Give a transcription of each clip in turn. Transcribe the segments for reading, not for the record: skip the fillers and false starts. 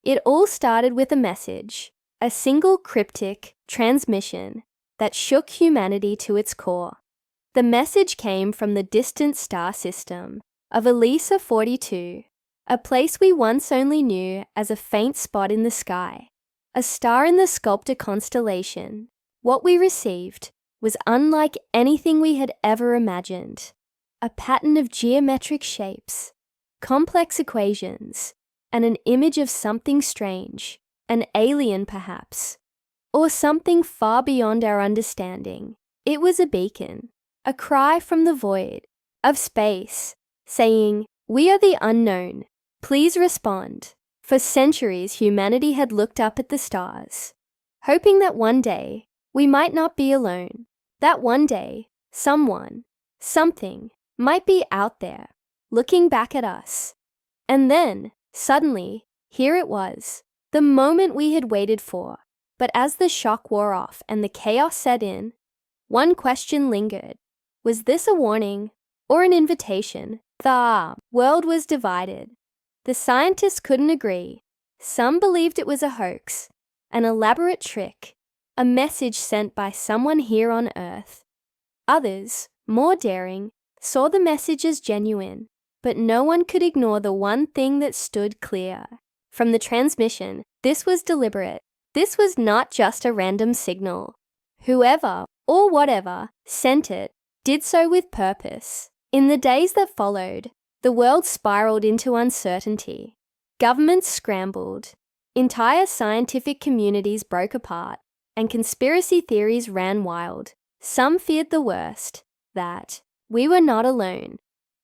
It all started with a message, a single cryptic transmission that shook humanity to its core. The message came from the distant star system of Elisa 42, a place we once only knew as a faint spot in the sky, a star in the Sculptor constellation. What we received was unlike anything we had ever imagined, a pattern of geometric shapes, complex equations, and an image of something strange, an alien perhaps, or something far beyond our understanding. It was a beacon, a cry from the void of space, saying, "We are the unknown. Please respond." For centuries, humanity had looked up at the stars, hoping that one day we might not be alone, that one day someone, something might be out there, looking back at us. And then, suddenly, here it was, the moment we had waited for. But as the shock wore off and the chaos set in, one question lingered. Was this a warning or an invitation? The world was divided. The scientists couldn't agree. Some believed it was a hoax, an elaborate trick, a message sent by someone here on Earth. Others, more daring, saw the message as genuine, but no one could ignore the one thing that stood clear. From the transmission, this was deliberate. This was not just a random signal. Whoever, or whatever, sent it, did so with purpose. In the days that followed, the world spiraled into uncertainty. Governments scrambled. Entire scientific communities broke apart, and conspiracy theories ran wild. Some feared the worst, that we were not alone,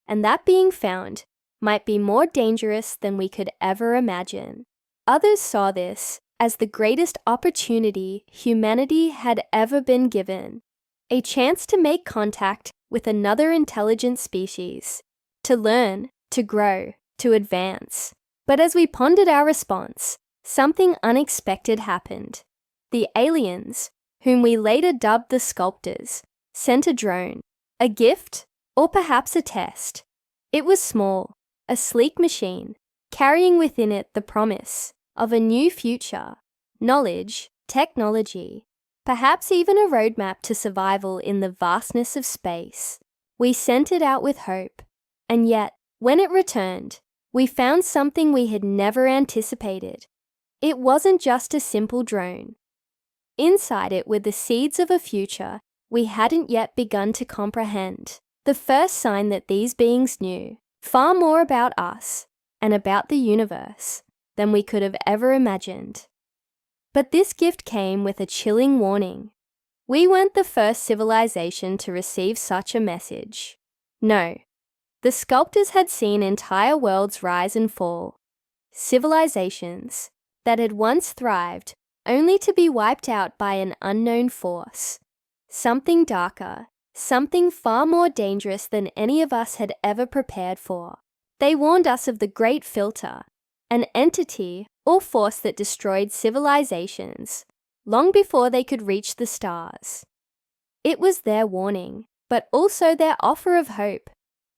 and that being found might be more dangerous than we could ever imagine. Others saw this as the greatest opportunity humanity had ever been given, a chance to make contact with another intelligent species, to learn, to grow, to advance. But as we pondered our response, something unexpected happened. The aliens, whom we later dubbed the Sculptors, sent a drone, a gift, or perhaps a test. It was small, a sleek machine, carrying within it the promise of a new future, knowledge, technology, perhaps even a roadmap to survival in the vastness of space. We sent it out with hope, and yet, when it returned, we found something we had never anticipated. It wasn't just a simple drone. Inside it were the seeds of a future we hadn't yet begun to comprehend, the first sign that these beings knew far more about us and about the universe than we could have ever imagined. But this gift came with a chilling warning. We weren't the first civilization to receive such a message. No, the Sculptors had seen entire worlds rise and fall, civilizations that had once thrived only to be wiped out by an unknown force, something darker, something far more dangerous than any of us had ever prepared for. They warned us of the Great Filter, an entity or force that destroyed civilizations long before they could reach the stars. It was their warning, but also their offer of hope.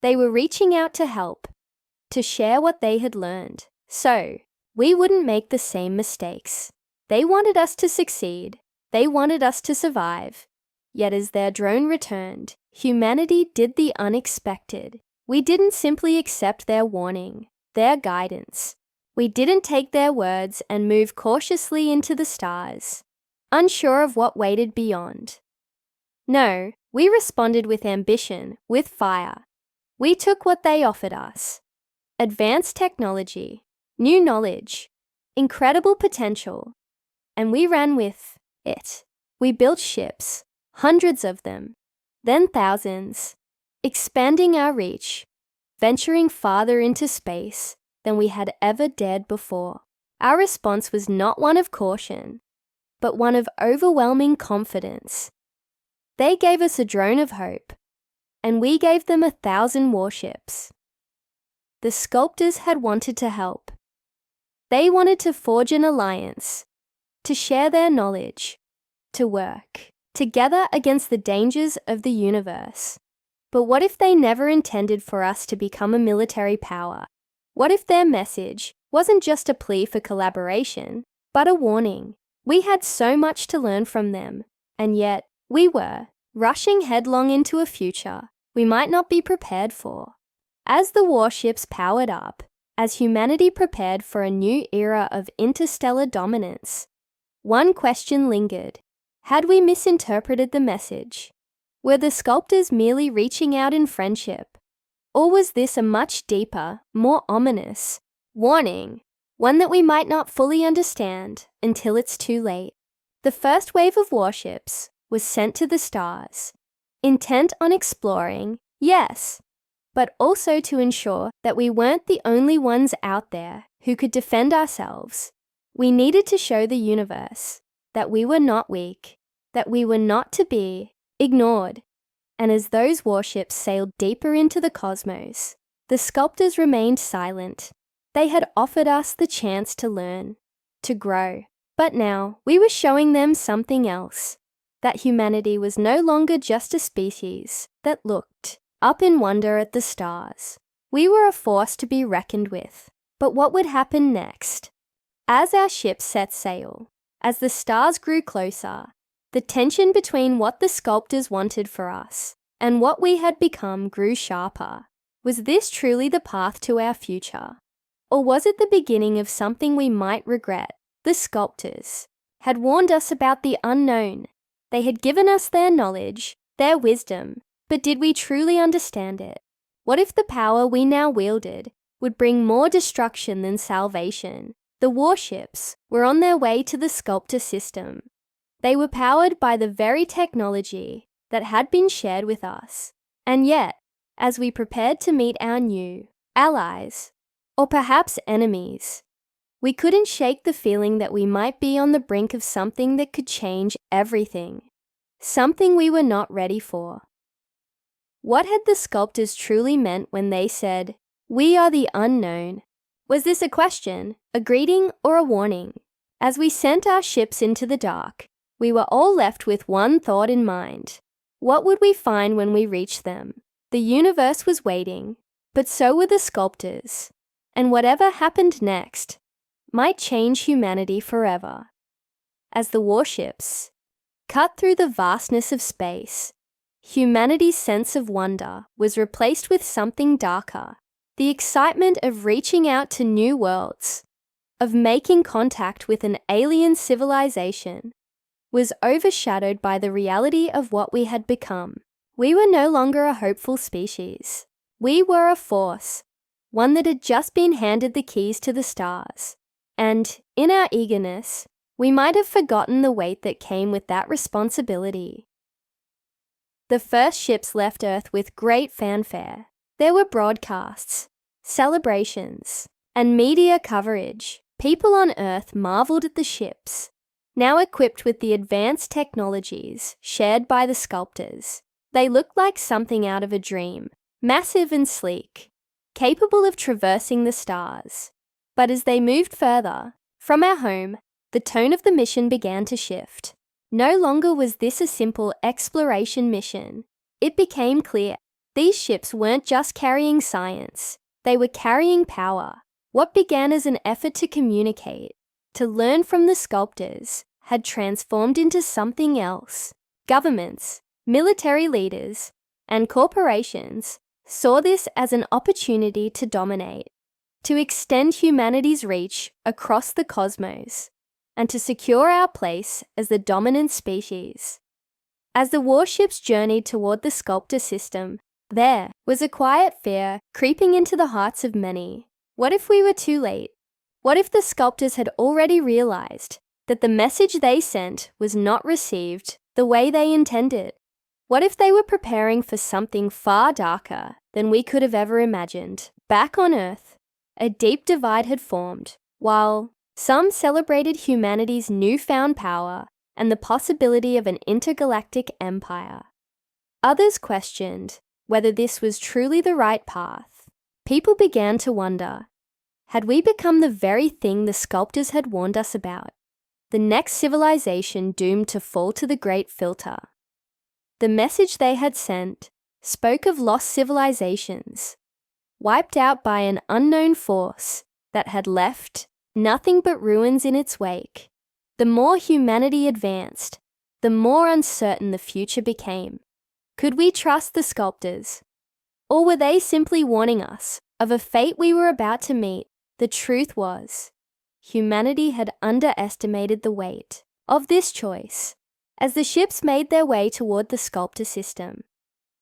They were reaching out to help, to share what they had learned, so we wouldn't make the same mistakes. They wanted us to succeed. They wanted us to survive. Yet as their drone returned, humanity did the unexpected. We didn't simply accept their warning, their guidance. We didn't take their words and move cautiously into the stars, unsure of what waited beyond. No, we responded with ambition, with fire. We took what they offered us: advanced technology, new knowledge, incredible potential, and we ran with it. We built ships, hundreds of them, then thousands, expanding our reach, venturing farther into space than we had ever dared before. Our response was not one of caution, but one of overwhelming confidence. They gave us a drone of hope, and we gave them 1,000 warships. The Sculptors had wanted to help. They wanted to forge an alliance, to share their knowledge, to work together against the dangers of the universe. But what if they never intended for us to become a military power? What if their message wasn't just a plea for collaboration, but a warning. We had so much to learn from them, and yet we were rushing headlong into a future we might not be prepared for. As the warships powered up, as humanity prepared for a new era of interstellar dominance, one question lingered. Had we misinterpreted the message? Were the sculptors merely reaching out in friendship? Or was this a much deeper, more ominous warning, one that we might not fully understand until it's too late? The first wave of warships was sent to the stars, intent on exploring, yes, but also to ensure that we weren't the only ones out there who could defend ourselves. We needed to show the universe that we were not weak, that we were not to be ignored. And as those warships sailed deeper into the cosmos, the sculptors remained silent. They had offered us the chance to learn, to grow. But now we were showing them something else, that humanity was no longer just a species that looked up in wonder at the stars. We were a force to be reckoned with. But what would happen next? As our ship set sail, as the stars grew closer, the tension between what the sculptors wanted for us and what we had become grew sharper. Was this truly the path to our future? Or was it the beginning of something we might regret? The sculptors had warned us about the unknown. They had given us their knowledge, their wisdom, but did we truly understand it? What if the power we now wielded would bring more destruction than salvation? The warships were on their way to the sculptor system. They were powered by the very technology that had been shared with us. And yet, as we prepared to meet our new allies, or perhaps enemies, we couldn't shake the feeling that we might be on the brink of something that could change everything, something we were not ready for. What had the sculptors truly meant when they said, "We are the unknown"? Was this a question, a greeting, or a warning? As we sent our ships into the dark, we were all left with one thought in mind. What would we find when we reached them? The universe was waiting, but so were the sculptors. And whatever happened next might change humanity forever. As the warships cut through the vastness of space, humanity's sense of wonder was replaced with something darker. The excitement of reaching out to new worlds, of making contact with an alien civilization, was overshadowed by the reality of what we had become. We were no longer a hopeful species. We were a force, one that had just been handed the keys to the stars. And, in our eagerness, we might have forgotten the weight that came with that responsibility. The first ships left Earth with great fanfare. There were broadcasts, celebrations, and media coverage. People on Earth marveled at the ships, now equipped with the advanced technologies shared by the sculptors. They looked like something out of a dream, massive and sleek, capable of traversing the stars. But as they moved further from our home, the tone of the mission began to shift. No longer was this a simple exploration mission. It became clear these ships weren't just carrying science, they were carrying power. What began as an effort to communicate, to learn from the sculptors, had transformed into something else. Governments, military leaders, and corporations saw this as an opportunity to dominate, to extend humanity's reach across the cosmos, and to secure our place as the dominant species. As the warships journeyed toward the sculptor system, there was a quiet fear creeping into the hearts of many. What if we were too late? What if the sculptors had already realized that the message they sent was not received the way they intended? What if they were preparing for something far darker than we could have ever imagined? Back on Earth, a deep divide had formed. While some celebrated humanity's newfound power and the possibility of an intergalactic empire, others questioned whether this was truly the right path. People began to wonder, had we become the very thing the sculptors had warned us about? The next civilization doomed to fall to the great filter. The message they had sent spoke of lost civilizations, wiped out by an unknown force that had left nothing but ruins in its wake. The more humanity advanced, the more uncertain the future became. Could we trust the sculptors? Or were they simply warning us of a fate we were about to meet? The truth was, humanity had underestimated the weight of this choice. As the ships made their way toward the sculptor system,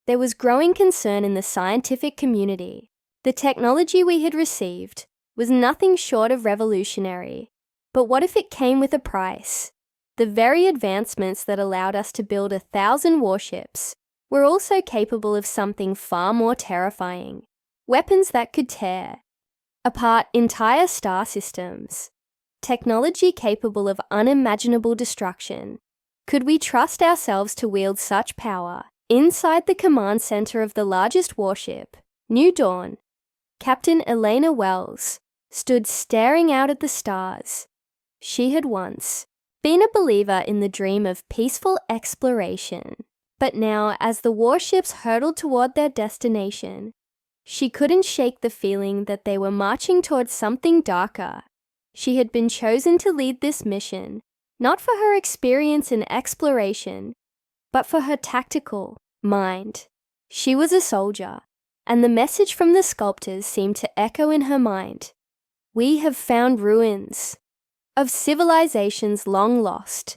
there was growing concern in the scientific community. The technology we had received was nothing short of revolutionary. But what if it came with a price? The very advancements that allowed us to build 1,000 warships were also capable of something far more terrifying. Weapons that could tear apart entire star systems. Technology capable of unimaginable destruction. Could we trust ourselves to wield such power? Inside the command center of the largest warship, New Dawn, Captain Elena Wells stood staring out at the stars. She had once been a believer in the dream of peaceful exploration. But now, as the warships hurtled toward their destination, she couldn't shake the feeling that they were marching towards something darker. She had been chosen to lead this mission, not for her experience in exploration, but for her tactical mind. She was a soldier, and the message from the sculptors seemed to echo in her mind. We have found ruins of civilizations long lost,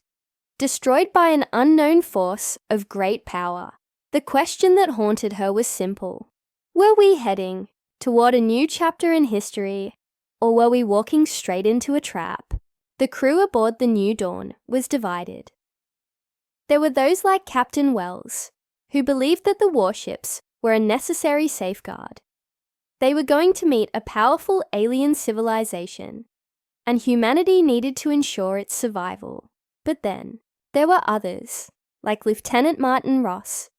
destroyed by an unknown force of great power. The question that haunted her was simple. Were we heading toward a new chapter in history, or were we walking straight into a trap? The crew aboard the New Dawn was divided. There were those like Captain Wells, who believed that the warships were a necessary safeguard. They were going to meet a powerful alien civilization, and humanity needed to ensure its survival. But then, there were others, like Lieutenant Martin Ross,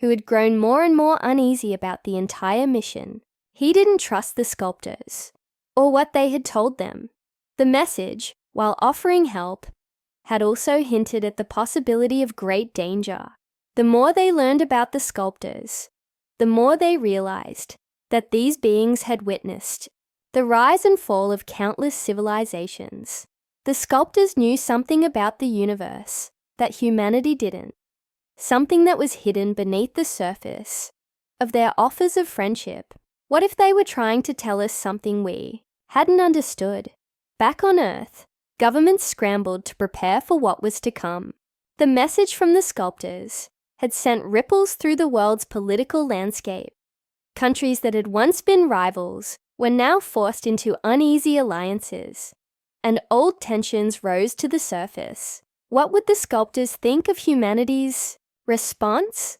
who had grown more and more uneasy about the entire mission. He didn't trust the sculptors, or what they had told them. The message, while offering help, had also hinted at the possibility of great danger. The more they learned about the sculptors, the more they realized that these beings had witnessed the rise and fall of countless civilizations. The sculptors knew something about the universe that humanity didn't, something that was hidden beneath the surface of their offers of friendship. What if they were trying to tell us something we hadn't understood? Back on Earth, governments scrambled to prepare for what was to come. The message from the sculptors had sent ripples through the world's political landscape. Countries that had once been rivals were now forced into uneasy alliances, and old tensions rose to the surface. What would the sculptors think of humanity's response?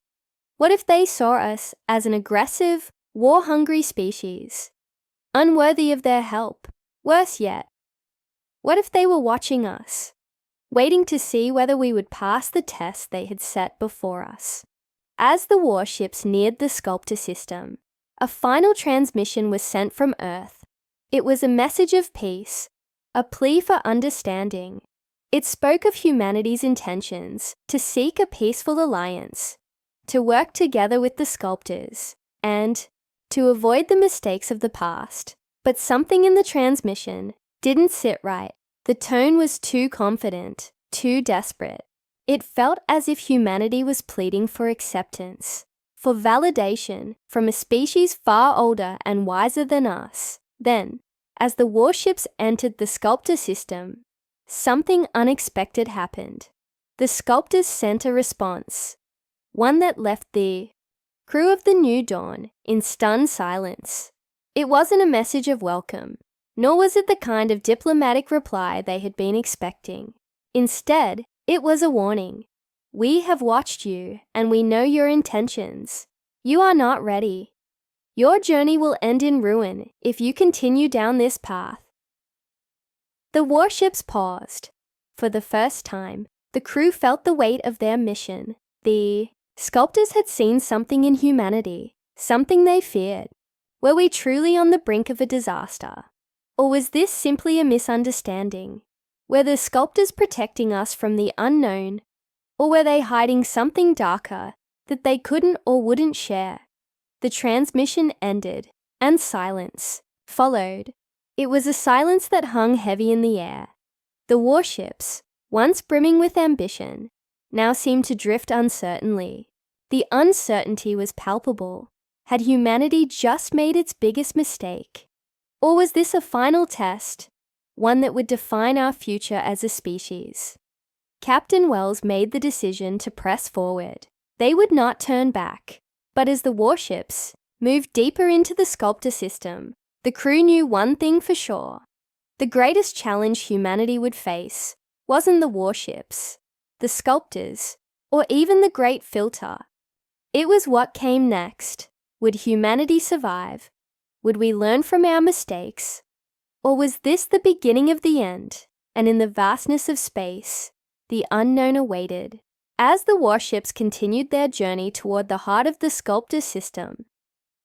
What if they saw us as an aggressive, war-hungry species, unworthy of their help? Worse yet, what if they were watching us, waiting to see whether we would pass the test they had set before us? As the warships neared the sculptor system, a final transmission was sent from Earth. It was a message of peace, a plea for understanding. It spoke of humanity's intentions to seek a peaceful alliance, to work together with the sculptors, and to avoid the mistakes of the past. But something in the transmission didn't sit right. The tone was too confident, too desperate. It felt as if humanity was pleading for acceptance, for validation from a species far older and wiser than us. Then, as the warships entered the sculptor system, something unexpected happened. The sculptors sent a response, one that left the crew of the New Dawn in stunned silence. It wasn't a message of welcome, nor was it the kind of diplomatic reply they had been expecting. Instead, it was a warning. We have watched you, and we know your intentions. You are not ready. Your journey will end in ruin if you continue down this path. The warships paused. For the first time, the crew felt the weight of their mission. The sculptors had seen something in humanity, something they feared. Were we truly on the brink of a disaster? Or was this simply a misunderstanding? Were the sculptors protecting us from the unknown, or were they hiding something darker that they couldn't or wouldn't share? The transmission ended, and silence followed. It was a silence that hung heavy in the air. The warships, once brimming with ambition, now seemed to drift uncertainly. The uncertainty was palpable. Had humanity just made its biggest mistake? Or was this a final test, one that would define our future as a species? Captain Wells made the decision to press forward. They would not turn back. But as the warships moved deeper into the sculptor system, the crew knew one thing for sure. The greatest challenge humanity would face wasn't the warships, the sculptors, or even the great filter. It was what came next. Would humanity survive? Would we learn from our mistakes? Or was this the beginning of the end? And in the vastness of space, the unknown awaited. As the warships continued their journey toward the heart of the sculptor system,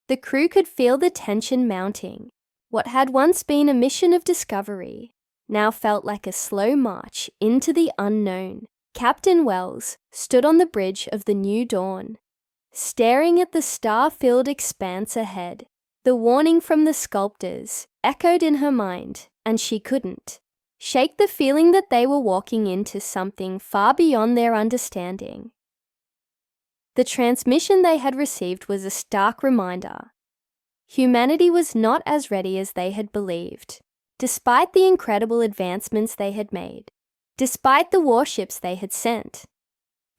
the crew could feel the tension mounting. What had once been a mission of discovery now felt like a slow march into the unknown. Captain Wells stood on the bridge of the new dawn, staring at the star-filled expanse ahead. The warning from the sculptors echoed in her mind, and she couldn't shake the feeling that they were walking into something far beyond their understanding. The transmission they had received was a stark reminder. Humanity was not as ready as they had believed, despite the incredible advancements they had made, despite the warships they had sent.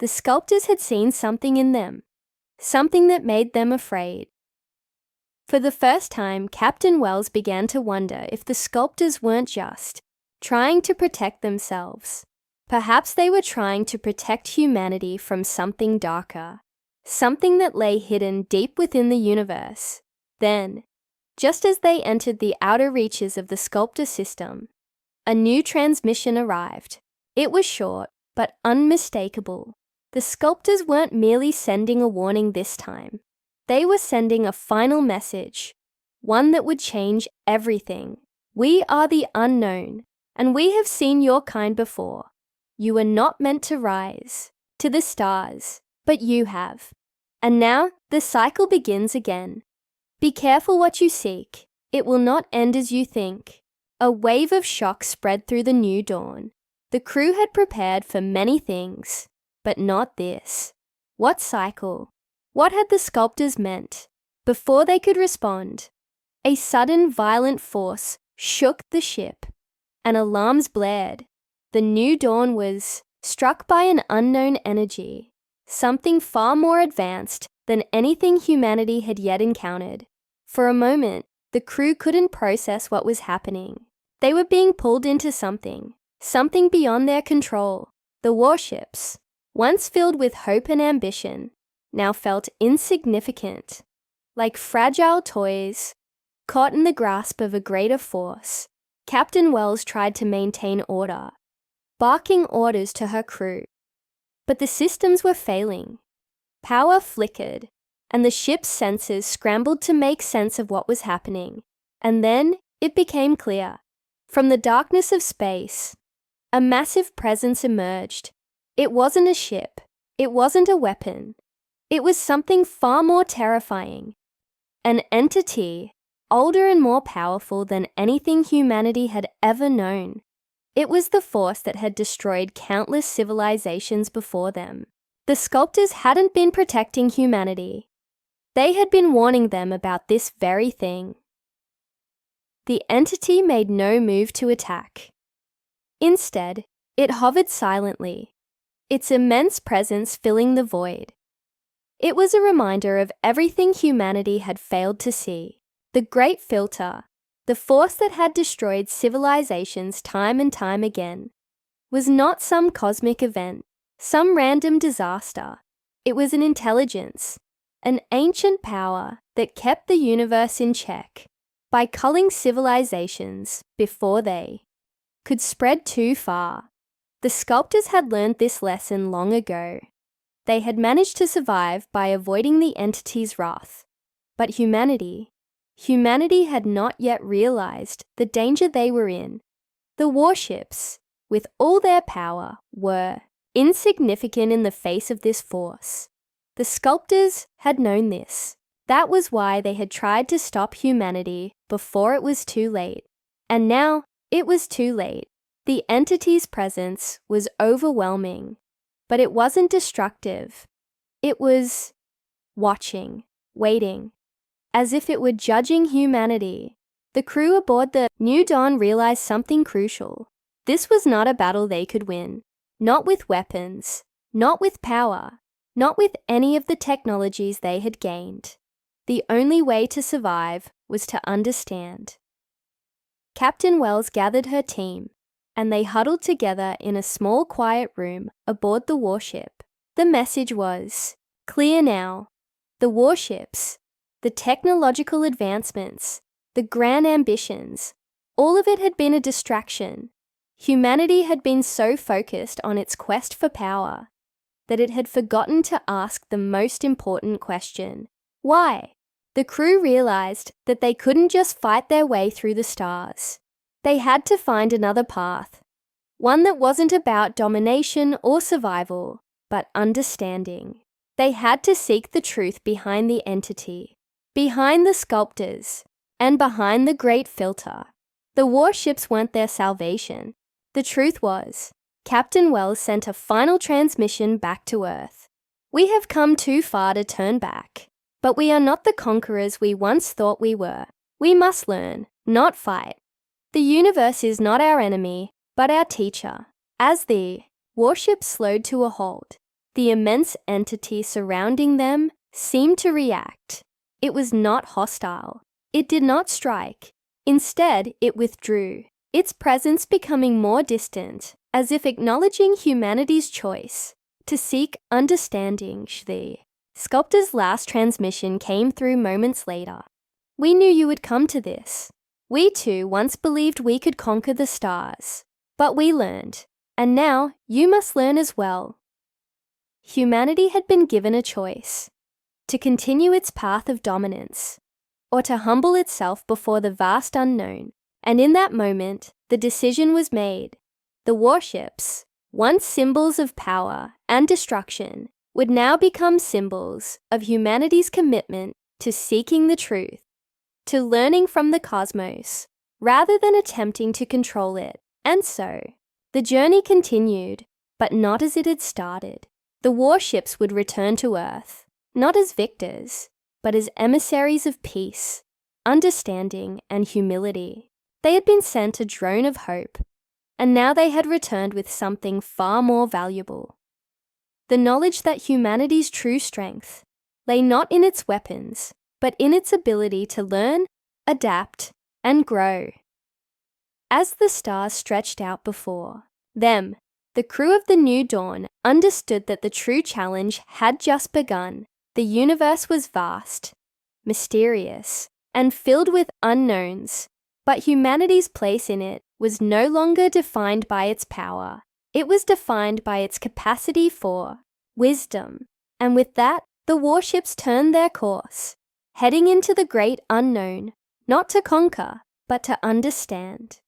The sculptors had seen something in them, something that made them afraid. For the first time, Captain Wells began to wonder if the sculptors weren't just trying to protect themselves. Perhaps they were trying to protect humanity from something darker, something that lay hidden deep within the universe. Then, just as they entered the outer reaches of the sculptor system, a new transmission arrived. It was short, but unmistakable. The sculptors weren't merely sending a warning this time. They were sending a final message, one that would change everything. We are the unknown, and we have seen your kind before. You are not meant to rise to the stars, but you have. And now the cycle begins again. Be careful what you seek. It will not end as you think. A wave of shock spread through the new dawn. The crew had prepared for many things, but not this. What cycle? What had the sculptors meant? Before they could respond, a sudden violent force shook the ship, and alarms blared. The new dawn was struck by an unknown energy, something far more advanced than anything humanity had yet encountered. For a moment, the crew couldn't process what was happening. They were being pulled into something beyond their control. The warships, once filled with hope and ambition, now felt insignificant, like fragile toys caught in the grasp of a greater force. Captain Wells tried to maintain order, barking orders to her crew. But the systems were failing. Power flickered, and the ship's sensors scrambled to make sense of what was happening. And then it became clear. From the darkness of space, a massive presence emerged. It wasn't a ship. It wasn't a weapon. It was something far more terrifying. An entity, older and more powerful than anything humanity had ever known. It was the force that had destroyed countless civilizations before them. The sculptors hadn't been protecting humanity. They had been warning them about this very thing. The entity made no move to attack. Instead, it hovered silently, its immense presence filling the void. It was a reminder of everything humanity had failed to see. The great filter, the force that had destroyed civilizations time and time again, was not some cosmic event, some random disaster. It was an intelligence, an ancient power that kept the universe in check by culling civilizations before they could spread too far. The sculptors had learned this lesson long ago. They had managed to survive by avoiding the entity's wrath. But humanity had not yet realized the danger they were in. The warships, with all their power, were insignificant in the face of this force. The sculptors had known this. That was why they had tried to stop humanity before it was too late. And now, it was too late. The entity's presence was overwhelming, but it wasn't destructive. It was watching, waiting, as if it were judging humanity. The crew aboard the New Dawn realized something crucial. This was not a battle they could win. Not with weapons, not with power, not with any of the technologies they had gained. The only way to survive was to understand. Captain Wells gathered her team, and they huddled together in a small quiet room aboard the warship. The message was, clear now. The warships, the technological advancements, the grand ambitions, all of it had been a distraction. Humanity had been so focused on its quest for power that it had forgotten to ask the most important question, why? The crew realized that they couldn't just fight their way through the stars. They had to find another path, one that wasn't about domination or survival, but understanding. They had to seek the truth behind the entity, behind the sculptors, and behind the great filter. The warships weren't their salvation. The truth was, Captain Wells sent a final transmission back to Earth. We have come too far to turn back, but we are not the conquerors we once thought we were. We must learn, not fight. The universe is not our enemy, but our teacher. As the warship slowed to a halt, the immense entity surrounding them seemed to react. It was not hostile. It did not strike. Instead, it withdrew, its presence becoming more distant, as if acknowledging humanity's choice to seek understanding. The sculptor's last transmission came through moments later. We knew you would come to this. We too once believed we could conquer the stars, but we learned, and now you must learn as well. Humanity had been given a choice, to continue its path of dominance, or to humble itself before the vast unknown. And in that moment, the decision was made. The warships, once symbols of power and destruction, would now become symbols of humanity's commitment to seeking the truth, to learning from the cosmos, rather than attempting to control it. And so, the journey continued, but not as it had started. The warships would return to Earth, not as victors, but as emissaries of peace, understanding, and humility. They had been sent a drone of hope, and now they had returned with something far more valuable. The knowledge that humanity's true strength lay not in its weapons, but in its ability to learn, adapt, and grow. As the stars stretched out before them, the crew of the New Dawn understood that the true challenge had just begun. The universe was vast, mysterious, and filled with unknowns, but humanity's place in it was no longer defined by its power. It was defined by its capacity for wisdom. And with that, the warships turned their course, heading into the great unknown, not to conquer, but to understand.